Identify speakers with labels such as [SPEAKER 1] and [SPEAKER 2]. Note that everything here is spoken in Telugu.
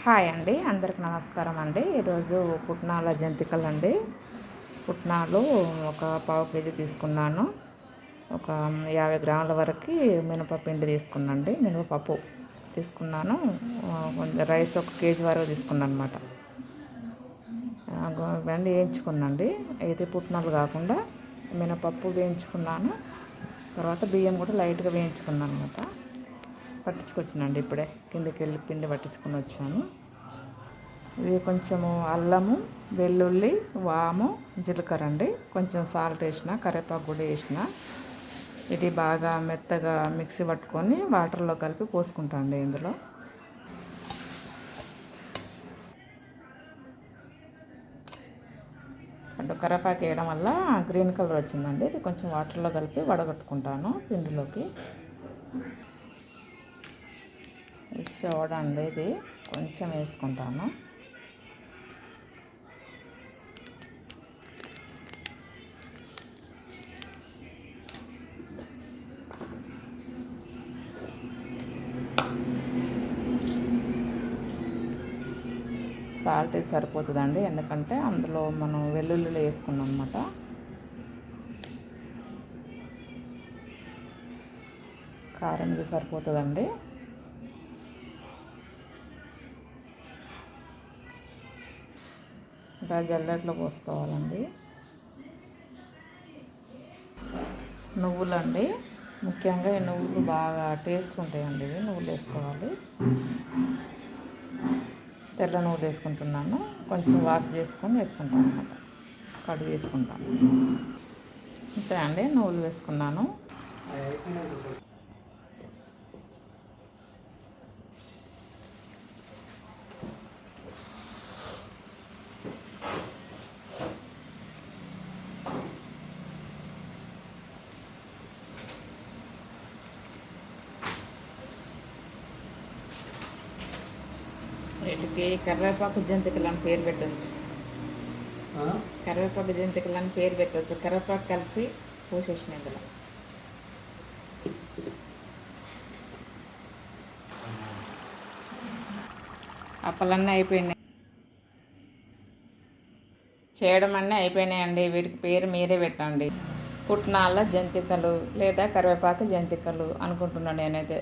[SPEAKER 1] హాయ్ అండి, అందరికి నమస్కారం అండి. ఈరోజు పుట్నాల జంతికలు అండి. పుట్నాలు ఒక పావు కేజీ తీసుకున్నాను. ఒక 50 గ్రాముల వరకు మినపపిండి తీసుకున్నాండి. మినపప్పు తీసుకున్నాను. కొంచెం రైస్ 1 కేజీ వరకు తీసుకున్నాను అనమాట. వెండి వేయించుకున్నాండి. అయితే పుట్నాలు కాకుండా మినపప్పు వేయించుకున్నాను. తర్వాత బియ్యం కూడా లైట్గా వేయించుకున్నాను అనమాట. పట్టించుకొచ్చానండి, ఇప్పుడే కిందకి వెళ్ళి పిండి పట్టించుకొని వచ్చాను. ఇవి కొంచెము అల్లము, వెల్లుల్లి, వాము, జీలకర్ర అండి. కొంచెం సాల్ట్ వేసిన, కరివేపాకు కూడా వేసిన. ఇది బాగా మెత్తగా మిక్సీ పట్టుకొని వాటర్లో కలిపి పోసుకుంటాను అండి. ఇందులో అంటే కరివేపాకు వేయడం వల్ల గ్రీన్ కలర్ వచ్చిందండి. ఇది కొంచెం వాటర్లో కలిపి వడగట్టుకుంటాను పిండిలోకి. సోడా అండి, ఇది కొంచెం వేసుకుంటాను. సాల్ట్ ఇది సరిపోతుందండి, ఎందుకంటే అందులో మనం వెల్లుల్లిలో వేసుకున్నాం అనమాట. కారం ఇది సరిపోతుందండి. ఇంకా జల్లెడలో పోసుకోవాలండి. నువ్వులండి, ముఖ్యంగా ఈ నువ్వులు బాగా టేస్ట్ ఉంటాయండి. ఇవి నువ్వులు వేసుకోవాలి. తెల్ల నువ్వులు వేసుకుంటున్నాను. కొంచెం వాష్ చేసుకొని వేసుకుంటాను అన్నమాట. కడుగు వేసుకుంటాను. అంతే అండి, నువ్వులు వేసుకున్నాను. వీటికి కరివేపాకు జంతికలు అని పేరు పెట్టవచ్చు. కరివేపాకు జంతికలు అని పేరు పెట్టవచ్చు. కరివేపాకు కలిపి పోసేసిన ఇందులో. అప్పలన్నీ అయిపోయినాయి, చేయడం అన్నీ అయిపోయినాయండి. వీటికి పేరు మీరే పెట్టండి. పుట్నాల జంతికలు లేదా కరివేపాకు జంతికలు అనుకుంటున్నాను నేనైతే.